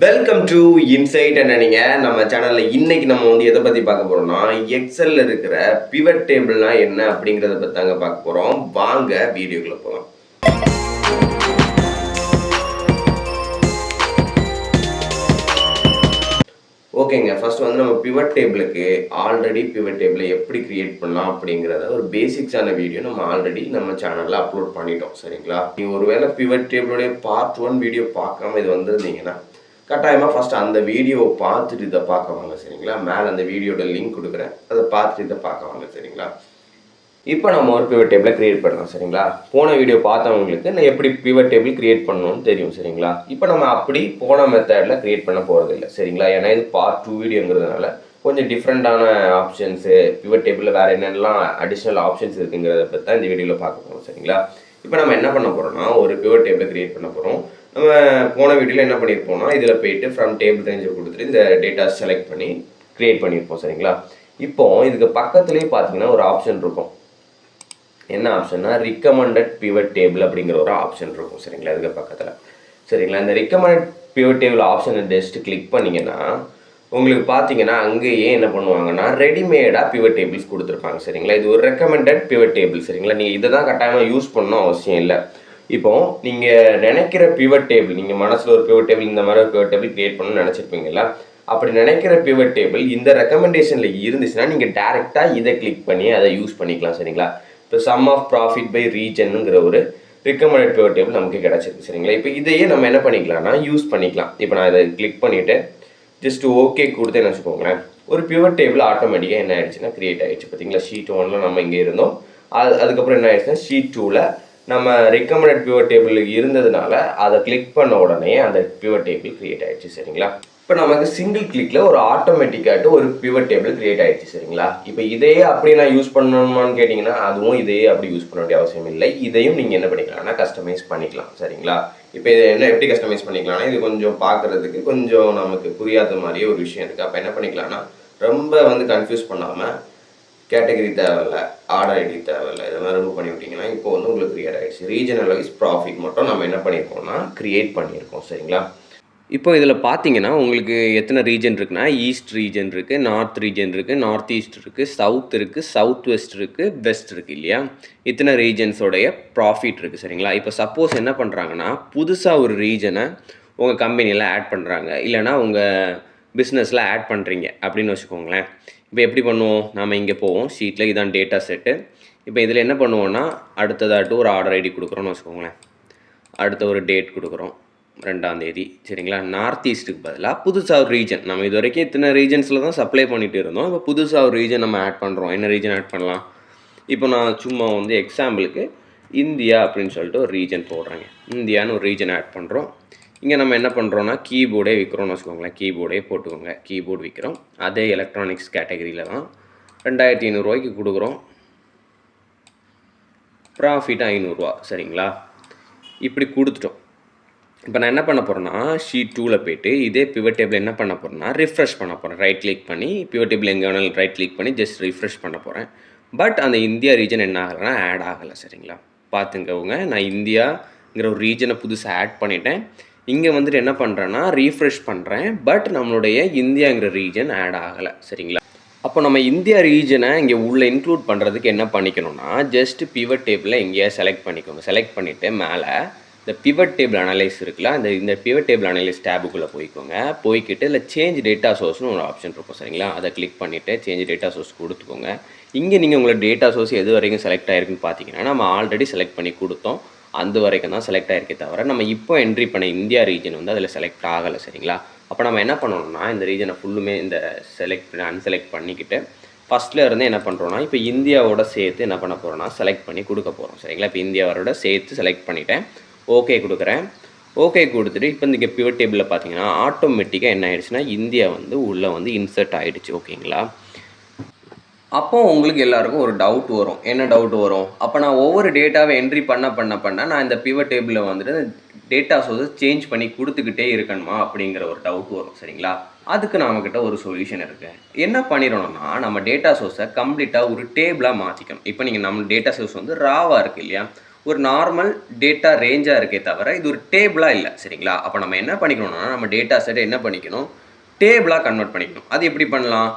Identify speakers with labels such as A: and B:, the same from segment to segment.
A: Welcome to inside. என்னங்க நம்ம சேனல்ல இன்னைக்கு நம்ம வந்து எதை பத்தி பார்க்க போறோம்னா, எக்ஸல்ல இருக்கிற பிவட் டேபிள்னா என்ன அப்படிங்கறத பத்தி தாங்க பார்க்க போறோம். வாங்க வீடியோக்குள்ள போலாம். ஓகேங்க, ஃபர்ஸ்ட் வந்து நம்ம பிவட் டேபிளுக்கு ஆல்ரெடி பிவட் டேபிளை எப்படி கிரியேட் பண்ணலாம் அப்படிங்கிறத ஒரு பேசிக்ஸான வீடியோ நம்ம ஆல்ரெடி நம்ம சேனல்ல அப்லோட் பண்ணிட்டோம். சரிங்களா? நீங்க ஒருவேளை பிவட் டேபிளுடைய பார்ட் 1 வீடியோ பார்க்காம இது வந்திருந்தீங்கன்னா கட்டாயமாக ஃபஸ்ட்டு அந்த வீடியோவை பார்த்துட்டு இதை பார்க்க வாங்க. சரிங்களா? மேலே அந்த வீடியோட லிங்க் கொடுக்குறேன், அதை பார்த்துட்டு இதை பார்க்க வாங்க. சரிங்களா? இப்போ நம்ம ஒரு பிவட் டேபிளை கிரியேட் பண்ணலாம். சரிங்களா? போன வீடியோ பார்த்தவங்களுக்கு நான் எப்படி பிவட் டேபிள் கிரியேட் பண்ணணும்னு தெரியும். சரிங்களா? இப்போ நம்ம அப்படி போன மெத்தடில் கிரியேட் பண்ண போகிறது இல்லை. சரிங்களா? ஏன்னா இது பார்ட் 2 வீடியோங்கிறதுனால கொஞ்சம் டிஃப்ரெண்ட்டான ஆப்ஷன்ஸு, பிவட் டேபிளில் வேறு என்னென்னலாம் அடிஷ்னல் ஆப்ஷன்ஸ் இருக்குங்கிறத பற்றி தான் இந்த வீடியோவில் பார்க்க போகிறோம். சரிங்களா? இப்போ நம்ம என்ன பண்ண போகிறோம்னா, ஒரு பிவட் டேபிளை கிரியேட் பண்ண போகிறோம். நம்ம போன வீடியோவில் என்ன பண்ணியிருப்போம்னா, இதில் போயிட்டு ஃப்ரம் டேபிள் ரேஞ்சை கொடுத்துட்டு இந்த டேட்டா செலக்ட் பண்ணி க்ரியேட் பண்ணியிருப்போம். சரிங்களா? இப்போ இதுக்கு பக்கத்துலேயே பார்த்தீங்கன்னா ஒரு ஆப்ஷன் இருக்கும். என்ன ஆப்ஷன்னா, ரிக்கமெண்டட் பிவட் டேபிள் அப்படிங்கிற ஒரு ஆப்ஷன் இருக்கும். சரிங்களா? இதுக்கு பக்கத்தில். சரிங்களா? இந்த ரிக்கமெண்டட் பிவட் டேபிள் ஆப்ஷனை ஜஸ்ட் கிளிக் பண்ணிங்கன்னா உங்களுக்கு பார்த்தீங்கன்னா அங்கேயே என்ன பண்ணுவாங்கன்னா ரெடிமேடாக பிவட் டேபிள்ஸ் கொடுத்துருப்பாங்க. சரிங்களா? இது ஒரு ரெக்கமெண்டட் பிவட் டேபிள். சரிங்களா? நீங்கள் இதை தான் கட்டாயமாக யூஸ் பண்ணணும் அவசியம் இல்லை. இப்போ நீங்கள் நினைக்கிற பிவட் டேபிள், நீங்கள் மனசில் ஒரு பிவட் டேபிள், இந்த மாதிரி ஒரு பிவட் டேபிள் கிரியேட் பண்ணணும்னு நினச்சிருப்பீங்களா? அப்படி நினைக்கிற பிவட் டேபிள் இந்த ரெக்கமெண்டேஷனில் இருந்துச்சுன்னா நீங்கள் டேரெக்டாக இதை கிளிக் பண்ணி அதை யூஸ் பண்ணிக்கலாம். சரிங்களா? இப்போ சம் ஆஃப் ப்ராஃபிட் பை ரீஜனுங்கிற ஒரு ரெக்கமெண்டட் பிவட் டேபிள் நமக்கு கிடச்சிருக்கு. சரிங்களா? இப்போ இதையே நம்ம என்ன பண்ணிக்கலாம்னா யூஸ் பண்ணிக்கலாம். இப்போ நான் இதை கிளிக் பண்ணிவிட்டு ஜஸ்ட் ஓகே கொடுத்தேன்னு வச்சுக்கோங்களேன், ஒரு பிவட் டேபிள் ஆட்டோமேட்டிக்காக என்ன ஆயிடுச்சுன்னா கிரியேட் ஆகிடுச்சு. பார்த்தீங்களா? ஷீட் 1ல் நம்ம இங்கே இருந்தோம். அதுக்கப்புறம் என்ன ஆயிடுச்சுன்னா ஷீட் 2ல் நம்ம ரெக்கமெண்டட் பிவட் டேபிள் இருந்ததுனால அதை கிளிக் பண்ண உடனே அந்த பிவட் டேபிள் கிரியேட் ஆயிடுச்சு. சரிங்களா? இப்போ நமக்கு சிங்கிள் கிளிக்ல ஒரு ஆட்டோமேட்டிக்காட்டு ஒரு பிவட் டேபிள் கிரியேட் ஆயிடுச்சு. சரிங்களா? இப்போ இதையே அப்படி நான் யூஸ் பண்ணணுமான்னு கேட்டிங்கன்னா அதுவும் இதையே அப்படி யூஸ் பண்ண வேண்டிய அவசியம் இல்லை. இதையும் நீங்கள் என்ன பண்ணிக்கலாம்னா கஸ்டமைஸ் பண்ணிக்கலாம். சரிங்களா? இப்போ இதை என்ன எப்படி கஸ்டமைஸ் பண்ணிக்கலாம்னா, இது கொஞ்சம் பார்க்குறதுக்கு கொஞ்சம் நமக்கு புரியாத மாதிரியே ஒரு விஷயம் இருக்குது. அப்போ என்ன பண்ணிக்கலாம்னா, ரொம்ப வந்து கன்ஃபியூஸ் பண்ணாமல் கேட்டகரி தேவையில்லை, ஆர்டர் ஐடி தேவையில்லை, இதெல்லாம் ரிமூவ் பண்ணி விட்டிங்கன்னா இப்போ வந்து உங்களுக்கு கிரியேட் ஆகிடுச்சு. ரீஜனல் வைஸ் ப்ராஃபிட் மட்டும் நம்ம என்ன பண்ணியிருக்கோம்னா கிரியேட் பண்ணியிருக்கோம். சரிங்களா? இப்போ இதில் பார்த்தீங்கன்னா உங்களுக்கு எத்தனை ரீஜன் இருக்குன்னா, ஈஸ்ட் ரீஜன் இருக்குது, நார்த் ரீஜன் இருக்குது, நார்த் ஈஸ்ட் இருக்குது, சவுத் இருக்குது, சவுத் வெஸ்ட் இருக்குது, வெஸ்ட் இருக்குது இல்லையா? இத்தனை ரீஜன்ஸோடைய ப்ராஃபிட் இருக்குது. சரிங்களா? இப்போ சப்போஸ் என்ன பண்ணுறாங்கன்னா, புதுசாக ஒரு ரீஜனை உங்கள் கம்பெனியில் ஆட் பண்ணுறாங்க, இல்லைனா உங்கள் பிஸ்னஸில் ஆட் பண்ணுறீங்க அப்படின்னு வச்சுக்கோங்களேன். இப்போ எப்படி பண்ணுவோம், நாம் இங்கே போவோம், ஷீட்டில் இதான் டேட்டா செட்டு. இப்போ இதில் என்ன பண்ணுவோன்னா, அடுத்ததாட்டு ஒரு ஆர்டர் ஐடி கொடுக்குறோன்னு வச்சுக்கோங்களேன், அடுத்த ஒரு டேட் கொடுக்குறோம், 2ஆம் தேதி. சரிங்களா? நார்த் ஈஸ்ட்டுக்கு பதிலாக புதுசாக ஒரு ரீஜன், நம்ம இது வரைக்கும் இத்தனை ரீஜன்ஸில் தான் சப்ளை பண்ணிகிட்டு இருந்தோம். இப்போ புதுசாக ஒரு ரீஜன் நம்ம ஆட் பண்ணுறோம். என்ன ரீஜன் ஆட் பண்ணலாம்? இப்போ நான் சும்மா வந்து எக்ஸாம்பிளுக்கு இந்தியா அப்படின்னு சொல்லிட்டு ஒரு ரீஜன் போடுறேங்க. இந்தியான்னு ஒரு ரீஜன் ஆட் பண்ணுறோம். இங்கே நம்ம என்ன பண்ணுறோன்னா கீபோர்டே விற்கிறோன்னு வச்சுக்கோங்களேன், கீபோர்டே போட்டுக்கோங்க, கீபோர்டு விற்கிறோம். அதே எலக்ட்ரானிக்ஸ் கேட்டகரியில் தான் 2500 கொடுக்குறோம். ப்ராஃபிட் 500. சரிங்களா? இப்படி கொடுத்துட்டோம். இப்போ நான் என்ன பண்ண போகிறேன்னா, ஷீட் 2ல் போய்ட்டு இதே பிவட் டேபிள் என்ன பண்ண போகிறேன்னா ரிஃப்ரெஷ் பண்ண போகிறேன். ரைட் கிளிக் பண்ணி பிவட் டேபிள் எங்கே வேணாலும் ரைட் கிளிக் பண்ணி ஜஸ்ட் ரிஃப்ரெஷ் பண்ண போகிறேன். பட் அந்த இந்தியா ரீஜன் என்ன ஆகலைன்னா ஆட் ஆகலை. சரிங்களா? பார்த்துங்கவுங்க, நான் இந்தியாங்கிற ஒரு ரீஜனை புதுசாக ஆட் பண்ணிட்டேன். இங்கே வந்துட்டு என்ன பண்ணுறேன்னா ரீஃப்ரெஷ் பண்ணுறேன். பட் நம்மளுடைய இந்தியாங்கிற ரீஜன் ஆட் ஆகலை. சரிங்களா? அப்போ நம்ம இந்தியா ரீஜனை இங்கே உள்ளே இன்க்ளூட் பண்ணுறதுக்கு என்ன பண்ணிக்கணும்னா, ஜஸ்ட் பிவட் டேபிளில் எங்கேயா செலக்ட் பண்ணிக்கோங்க. செலக்ட் பண்ணிவிட்டு மேலே இந்த பிவட் டேபிள் அனலைஸ் இருக்குல்ல, இந்த பிவட் டேபிள் அனலைஸ் டேபுக்குள்ளே போய்க்கோங்க. போய்கிட்டு இல்லை சேஞ்ச் டேட்டா சோர்ஸ்னு ஒரு ஆப்ஷன் இருக்கும். சரிங்களா? அதை கிளிக் பண்ணிவிட்டு சேஞ்ச் டேட்டா சோர்ஸ் கொடுத்துக்கோங்க. இங்கே நீங்கள் உங்களோட டேட்டா சோர்ஸ் எது வரைக்கும் செலக்ட் ஆகிருக்குன்னு பார்த்தீங்கன்னா, நம்ம ஆல்ரெடி செலக்ட் பண்ணி கொடுத்தோம், அந்த வரைக்கும் தான் செலக்ட் ஆகிருக்கே தவிர நம்ம இப்போ என்ட்ரி பண்ண இந்தியா ரீஜன் வந்து அதில் செலக்ட் ஆகலை. சரிங்களா? அப்போ நம்ம என்ன பண்ணணும்னா, இந்த ரீஜனை ஃபுல்லுமே இந்த அன்செலக்ட் பண்ணிக்கிட்டு ஃபஸ்ட்டில் இருந்து என்ன பண்ணுறோன்னா, இப்போ இந்தியாவோட சேர்த்து என்ன பண்ண போகிறோன்னா செலக்ட் பண்ணி கொடுக்க போகிறோம். சரிங்களா? இப்போ இந்தியாவோட சேர்த்து செலக்ட் பண்ணிவிட்டேன், ஓகே கொடுக்குறேன். ஓகே கொடுத்துட்டு இப்போ இங்கே பிவட் டேபிளில் பார்த்தீங்கன்னா ஆட்டோமேட்டிக்காக என்ன ஆகிடுச்சுன்னா இந்தியா வந்து உள்ளே வந்து இன்சர்ட் ஆகிடுச்சு. ஓகேங்களா? அப்போ உங்களுக்கு எல்லாருக்கும் ஒரு டவுட் வரும். என்ன டவுட் வரும்? அப்போ நான் ஒவ்வொரு டேட்டாவை என்ட்ரி பண்ண நான் இந்த பிவட் டேபிளில் வந்துட்டு டேட்டா சோர்ஸை சேஞ்ச் பண்ணி கொடுத்துக்கிட்டே இருக்கணுமா அப்படிங்கிற ஒரு டவுட் வரும். சரிங்களா? அதுக்கு நம்மக்கிட்ட ஒரு சொல்யூஷன் இருக்குது. என்ன பண்ணிடணும்னா, நம்ம டேட்டா சோர்ஸை கம்ப்ளீட்டாக ஒரு டேபிளாக மாற்றிக்கணும். இப்போ நீங்கள் நம்ம டேட்டா சோர்ஸ் வந்து ராவாக இருக்குது இல்லையா,
B: ஒரு நார்மல் டேட்டா ரேஞ்சாக இருக்கே தவிர இது ஒரு டேபிளாக இல்லை. சரிங்களா? அப்போ நம்ம என்ன பண்ணிக்கணும்னா நம்ம டேட்டா செட்டை என்ன பண்ணிக்கணும், டேபிளாக கன்வெர்ட் பண்ணிக்கணும். அது எப்படி பண்ணலாம்?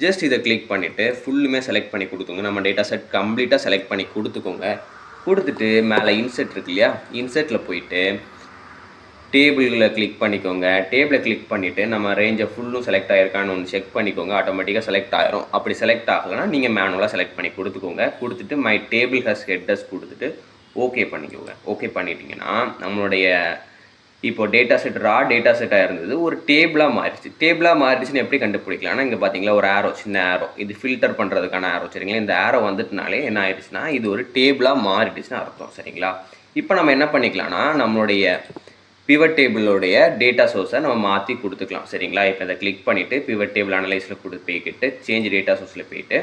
B: ஜஸ்ட் இதை கிளிக் பண்ணிவிட்டு ஃபுல்லுமே செலக்ட் பண்ணி கொடுத்துங்க. நம்ம டேட்டா செட் கம்ப்ளீட்டாக செலக்ட் பண்ணி கொடுத்துக்கோங்க. கொடுத்துட்டு மேலே இன்செர்ட் இருக்கு இல்லையா, இன்செர்ட்டில் போயிட்டு டேபிளில் கிளிக் பண்ணிக்கோங்க. டேபிளை கிளிக் பண்ணிவிட்டு நம்ம ரேஞ்சை ஃபுல்லும் செலக்ட் ஆகிருக்கான்னு ஒன்று செக் பண்ணிக்கோங்க. ஆட்டோமேட்டிக்காக செலக்ட் ஆகிரும். அப்படி செலக்ட் ஆகலைன்னா நீங்கள் மேனுவலாக செலக்ட் பண்ணி கொடுத்துக்கோங்க. கொடுத்துட்டு மை டேபிள் ஹஸ் ஹெட்டர்ஸ் கொடுத்துட்டு ஓகே பண்ணிக்கோங்க. ஓகே பண்ணிட்டீங்கன்னா நம்மளுடைய இப்போ டேட்டா செட் டேட்டா செட்டாக இருந்தது ஒரு டேபிளாக மாறிடுச்சு. டேபிளாக மாறிடுச்சுன்னு எப்படி கண்டுபிடிக்கலாம்னா இங்கே பார்த்தீங்களா ஒரு ஆரோ, சின்ன ஆரோ, இது ஃபில்டர் பண்ணுறதுக்கான ஆரோ. சரிங்களா? இந்த ஆரோ வந்துட்டுனாலே என்ன ஆயிடுச்சுன்னா இது ஒரு டேபிளாக மாறிடுச்சுன்னு அர்த்தம். சரிங்களா? இப்போ நம்ம என்ன பண்ணிக்கலாம்னா நம்மளுடைய பிவட் டேபிளோடைய டேட்டா சோர்ஸை நம்ம மாற்றி கொடுத்துக்கலாம். சரிங்களா? இப்போ இதை கிளிக் பண்ணிவிட்டு பிவட் டேபிள் அனலைஸில் போய்கிட்டு சேஞ்ச் டேட்டா சோர்ஸில் போயிட்டு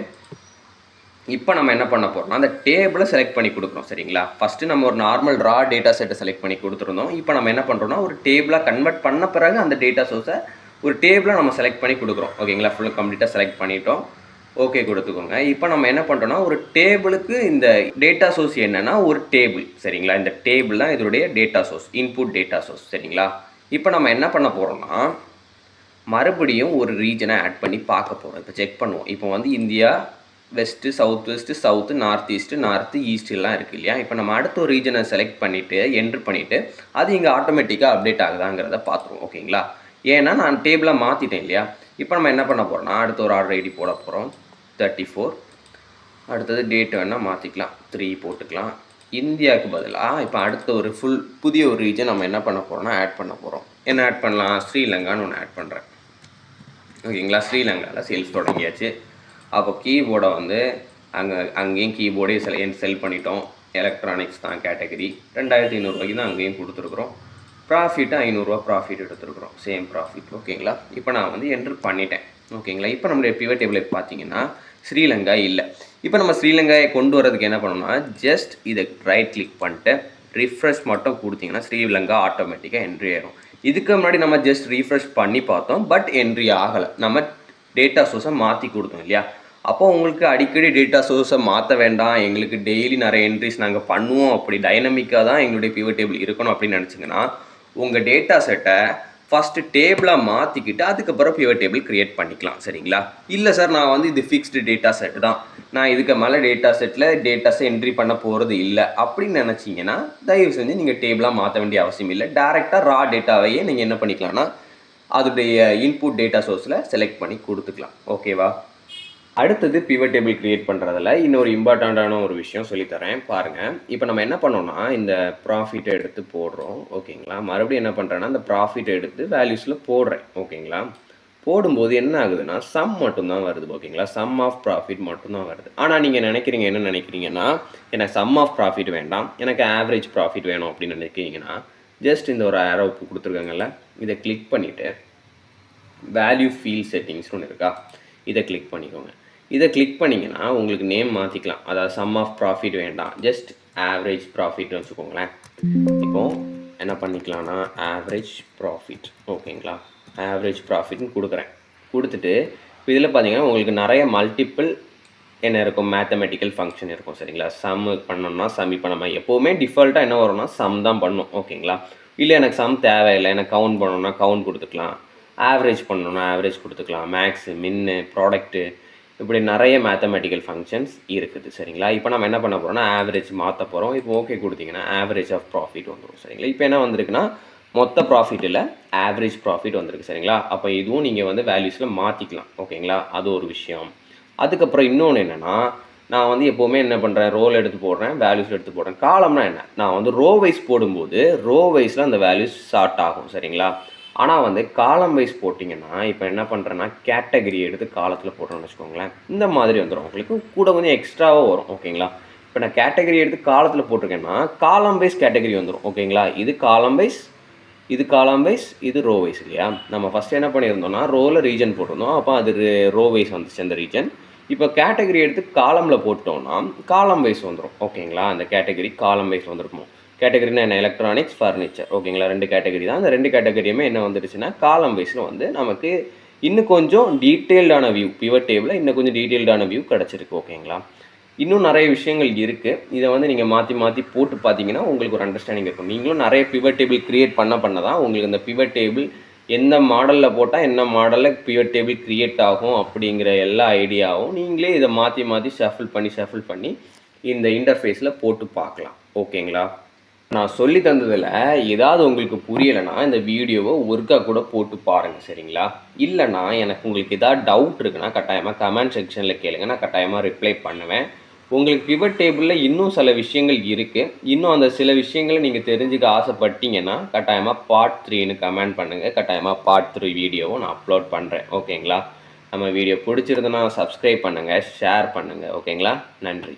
B: இப்போ நம்ம என்ன பண்ண போகிறோம்னா அந்த டேபிளை செலக்ட் பண்ணி கொடுக்குறோம். சரிங்களா? ஃபஸ்ட்டு நம்ம ஒரு நார்மல் டேட்டா செட்டை செலக்ட் பண்ணி கொடுத்துருந்தோம். இப்போ நம்ம என்ன பண்ணுறோம்னா ஒரு டேபிளாக கன்வெர்ட் பண்ண பிறகு அந்த டேட்டா சோர்ஸை ஒரு டேபிளாக நம்ம செலக்ட் பண்ணி கொடுக்குறோம். ஓகேங்களா? ஃபுல்லாக கம்ப்ளீட்டாக செலக்ட் பண்ணிட்டோம். ஓகே கொடுத்துக்கோங்க. இப்போ நம்ம என்ன பண்ணுறோம்னா ஒரு டேபிளுக்கு இந்த டேட்டா சோர்ஸ் என்னென்னா ஒரு டேபிள். சரிங்களா? இந்த டேபிள் தான் இதோடைய data source, input data source. சரிங்களா? இப்போ நம்ம என்ன பண்ண போகிறோம்னா மறுபடியும் ஒரு ரீஜனை ஆட் பண்ணி பார்க்க போகிறோம். இப்போ செக் பண்ணுவோம். இப்போ வந்து India west, south west, south, north east, north ஈஸ்ட்லாம் இருக்குது இல்லையா? இப்போ நம்ம அடுத்த ஒரு ரீஜனை செலக்ட் பண்ணிவிட்டு என்ட்ரு பண்ணிவிட்டு அது இங்கே ஆட்டோமேட்டிக்காக அப்டேட் ஆகுதாங்கிறத பார்த்துருவோம். ஓகேங்களா? ஏன்னா நான் டேபிளாக மாற்றிட்டேன் இல்லையா? இப்போ நம்ம என்ன பண்ண போகிறோம்னா அடுத்த ஒரு ஆர்டர் ஐடி போட போகிறோம். 34. அடுத்தது டேட் வேணால் மாற்றிக்கலாம், 3 போட்டுக்கலாம். இந்தியாவுக்கு பதிலாக இப்போ அடுத்த ஒரு புதிய ஒரு ரீஜன் நம்ம என்ன பண்ண போகிறோம்னா ஆட் பண்ண போகிறோம். என்ன ஆட் பண்ணலாம்? ஸ்ரீலங்கான்னு ஒன்று ஆட் பண்ணுறேன். ஓகேங்களா? ஸ்ரீலங்காவில் சேல்ஸ் தொடங்கியாச்சு. அப்போ கீபோர்டை வந்து அங்கேயும் கீபோர்டே செல் பண்ணிட்டோம். எலக்ட்ரானிக்ஸ் தான் கேட்டகரி. 2500 தான் அங்கேயும் கொடுத்துருக்குறோம். ப்ராஃபிட்டு 500 ப்ராஃபிட் எடுத்துருக்குறோம். Same profit. ஓகேங்களா? இப்போ நான் வந்து என்ட்ரு பண்ணிட்டேன். ஓகேங்களா? இப்போ நம்மளுடைய பிவட் டேபிள் பார்த்தீங்கன்னா ஸ்ரீலங்கா இல்லை. இப்போ நம்ம ஸ்ரீலங்காயை கொண்டு வரதுக்கு என்ன பண்ணணும்னா ஜஸ்ட் இதை ரைட் கிளிக் பண்ணிட்டு ரிஃப்ரெஷ் மட்டும் கொடுத்தீங்கன்னா ஸ்ரீலங்கா ஆட்டோமேட்டிக்காக என்ட்ரி ஆயிரும். இதுக்கு முன்னாடி நம்ம ஜஸ்ட் ரீஃப்ரெஷ் பண்ணி பார்த்தோம், பட் என்ட்ரி ஆகலை. நம்ம டேட்டா சோர்ஸை மாற்றி கொடுத்தோம் இல்லையா? அப்போ உங்களுக்கு அடிக்கடி டேட்டா சோர்ஸை மாற்ற வேண்டாம், எங்களுக்கு டெய்லி நிறைய என்ட்ரிஸ் நாங்கள் பண்ணுவோம், அப்படி டைனமிக்காக தான் எங்களுடைய பிவட் டேபிள் இருக்கணும் அப்படின்னு நினச்சிங்கன்னா உங்கள் டேட்டா செட்டை ஃபஸ்ட்டு டேபிளாக மாற்றிக்கிட்டு அதுக்கப்புறம் பிவட் டேபிள் க்ரியேட் பண்ணிக்கலாம். சரிங்களா? இல்லை சார் நான் வந்து இது ஃபிக்ஸ்டு டேட்டா செட் தான், நான் இதுக்கு மேலே டேட்டா செட்டில் டேட்டாஸை என்ட்ரி பண்ண போகிறது இல்லை அப்படின்னு நினச்சிங்கன்னா தயவு செஞ்சு நீங்கள் டேபிளாக மாற்ற வேண்டிய அவசியம் இல்லை. டேரெக்டாக டேட்டாவையே நீங்கள் என்ன பண்ணிக்கலாம்னா அதோடைய இன்புட் டேட்டா சோர்ஸில் செலக்ட் பண்ணி கொடுத்துக்கலாம். ஓகேவா? அடுத்தது பிவட் டேபிள் க்ரியேட் பண்ணுறதுல இன்னொரு இம்பார்ட்டண்ட்டான ஒரு விஷயம் சொல்லித்தரேன் பாருங்கள். இப்போ நம்ம என்ன பண்ணோம்னா இந்த ப்ராஃபிட்டை எடுத்து போடுறோம். ஓகேங்களா? மறுபடியும் என்ன பண்ணுறேன்னா இந்த ப்ராஃபிட்டை எடுத்து வேல்யூஸில் போடுறேன். ஓகேங்களா? போடும்போது என்ன ஆகுதுன்னா சம் மட்டும்தான் வருது. ஓகேங்களா? சம் ஆஃப் ப்ராஃபிட் மட்டும்தான் வருது. ஆனால் நீங்கள் என்ன நினைக்கிறீங்கன்னா எனக்கு சம் ஆஃப் ப்ராஃபிட் வேண்டாம், எனக்கு ஆவரேஜ் ப்ராஃபிட் வேணும் அப்படின்னு நினைக்கிறீங்கன்னா ஜஸ்ட் இந்த ஒரு ஆரோ கொடுத்துருக்காங்கல்ல, இதை கிளிக் பண்ணிவிட்டு வேல்யூ ஃபீல்ட் செட்டிங்ஸ்னு ஒன்று இருக்கா, இதை கிளிக் பண்ணிக்கோங்க. இதை கிளிக் பண்ணிங்கன்னா உங்களுக்கு நேம் மாற்றிக்கலாம். அதாவது சம் ஆஃப் ப்ராஃபிட் வேண்டாம், ஜஸ்ட் ஆவரேஜ் ப்ராஃபிட்னு வச்சுக்கோங்களேன். இப்போது என்ன பண்ணிக்கலாம்னா ஆவரேஜ் ப்ராஃபிட். ஓகேங்களா? ஆவரேஜ் ப்ராஃபிட்னு கொடுக்குறேன். கொடுத்துட்டு இதில் பார்த்தீங்கன்னா உங்களுக்கு நிறைய மல்டிபிள் என்ன இருக்கும், மேத்தமெட்டிக்கல் ஃபங்க்ஷன் இருக்கும். சரிங்களா? சம் பண்ணோம்னா சம், இப்போ நம்ம எப்போவுமே டிஃபால்ட்டாக என்ன வரும்னா சம் தான் பண்ணும். ஓகேங்களா? இல்லை எனக்கு சம் தேவையில்லை, எனக்கு கவுண்ட் பண்ணணும்னா கவுண்ட் கொடுத்துக்கலாம், ஆவரேஜ் பண்ணணும்னா ஆவரேஜ் கொடுத்துக்கலாம், மேக்ஸு, மின்னு, ப்ராடக்ட்டு, இப்படி நிறைய மேத்தமெட்டிக்கல் ஃபங்க்ஷன்ஸ் இருக்குது. சரிங்களா? இப்போ நம்ம என்ன பண்ண போகிறோம்னா ஆவரேஜ் மாற்ற போகிறோம். இப்போ ஓகே கொடுத்தீங்கன்னா ஆவரேஜ் ஆஃப் ப்ராஃபிட் வந்துடும். சரிங்களா? இப்போ என்ன வந்திருக்குன்னா மொத்த ப்ராஃபிட் இல்லை, ஆவரேஜ் ப்ராஃபிட் வந்திருக்கு. சரிங்களா? அப்போ இதுவும் நீங்கள் வந்து வேல்யூஸில் மாற்றிக்கலாம். ஓகேங்களா? அது ஒரு விஷயம். அதுக்கப்புறம் இன்னொன்று என்னென்னா நான் வந்து எப்போவுமே என்ன பண்ணுறேன், ரோல் எடுத்து போடுறேன், வேல்யூஸில் எடுத்து போடுறேன். காலம்னா என்ன, நான் வந்து ரோ வைஸ் போடும்போது ரோ வைஸில் அந்த வேல்யூஸ் ஷார்ட் ஆகும். சரிங்களா? ஆனால் வந்து காலம் வைஸ் போட்டிங்கன்னா இப்போ என்ன பண்ணுறேன்னா கேட்டகரி எடுத்து காலத்தில் போடுறோன்னு வச்சுக்கோங்களேன், இந்த மாதிரி வந்துடும். உங்களுக்கு கூட கொஞ்சம் எக்ஸ்ட்ராவாக வரும். ஓகேங்களா? இப்போ நான் கேட்டகரி எடுத்து காலத்தில் போட்டிருக்கேன்னா காலம் வைஸ் கேட்டகரி வந்துடும். ஓகேங்களா? இது காலம் வைஸ், இது காலம் வைஸ், இது ரோ வைஸ் இல்லையா? நம்ம ஃபஸ்ட்டு என்ன பண்ணியிருந்தோம்னா ரோவில் ரீஜன் போட்டிருந்தோம், அப்போ அது ரோ வைஸ் வந்துச்சு அந்த ரீஜன். இப்போ கேட்டகரி எடுத்து காலமில் போட்டோம்னா காலம் வைஸ் வந்துடும். ஓகேங்களா? அந்த கேட்டகரி காலம் வைஸ் வந்துருக்கும். கேட்டகரினா என்ன, எலக்ட்ரானிக்ஸ், ஃபர்னிச்சர். ஓகேங்களா? 2 கேட்டகரி தான். அந்த 2 கேட்டகரியுமே என்ன வந்துடுச்சுன்னா காலம் வைஸில் வந்து நமக்கு இன்னும் கொஞ்சம் டீட்டெயில்டான வியூ, பிவட் டேபிளில் இன்னும் கொஞ்சம் டீட்டெயில்டான வியூ கிடச்சிருக்கு. ஓகேங்களா? இன்னும் நிறைய விஷயங்கள் இருக்குது. இதை வந்து நீங்கள் மாற்றி மாற்றி போட்டு பார்த்தீங்கன்னா உங்களுக்கு ஒரு அண்டர்ஸ்டாண்டிங் இருக்கும். நீங்களும் நிறைய பிவட் டேபிள் க்ரியேட் பண்ண தான் உங்களுக்கு இந்த பிவட் டேபிள் எந்த மாடலில் போட்டால் என்ன மாடலில் பிவட் டேபிள் க்ரியேட் ஆகும் அப்படிங்கிற எல்லா ஐடியாவும் நீங்களே இதை மாற்றி மாற்றி ஷஃபிள் பண்ணி இந்த இன்டர்ஃபேஸில் போட்டு பார்க்கலாம். ஓகேங்களா? நான் சொல்லி தந்ததில் ஏதாவது உங்களுக்கு புரியலைன்னா இந்த வீடியோவை ஒருக்கா கூட போட்டு பாருங்கள். சரிங்களா? இல்லைனா எனக்கு உங்களுக்கு ஏதாவது டவுட் இருக்குன்னா கட்டாயமாக கமெண்ட் செக்ஷனில் கேளுங்க. நான் கட்டாயமாக ரிப்ளை பண்ணுவேன். உங்களுக்கு பிவட் டேபிளில் இன்னும் சில விஷயங்கள் இருக்குது. இன்னும் அந்த சில விஷயங்களை நீங்கள் தெரிஞ்சுக்க ஆசைப்பட்டீங்கன்னா கட்டாயமாக பார்ட் 3ன்னு கமெண்ட் பண்ணுங்கள். கட்டாயமாக பார்ட் 3 வீடியோவும் நான் அப்லோட் பண்ணுறேன். ஓகேங்களா? நம்ம வீடியோ பிடிச்சிருந்தனா சப்ஸ்கிரைப் பண்ணுங்கள், ஷேர் பண்ணுங்கள். ஓகேங்களா? நன்றி.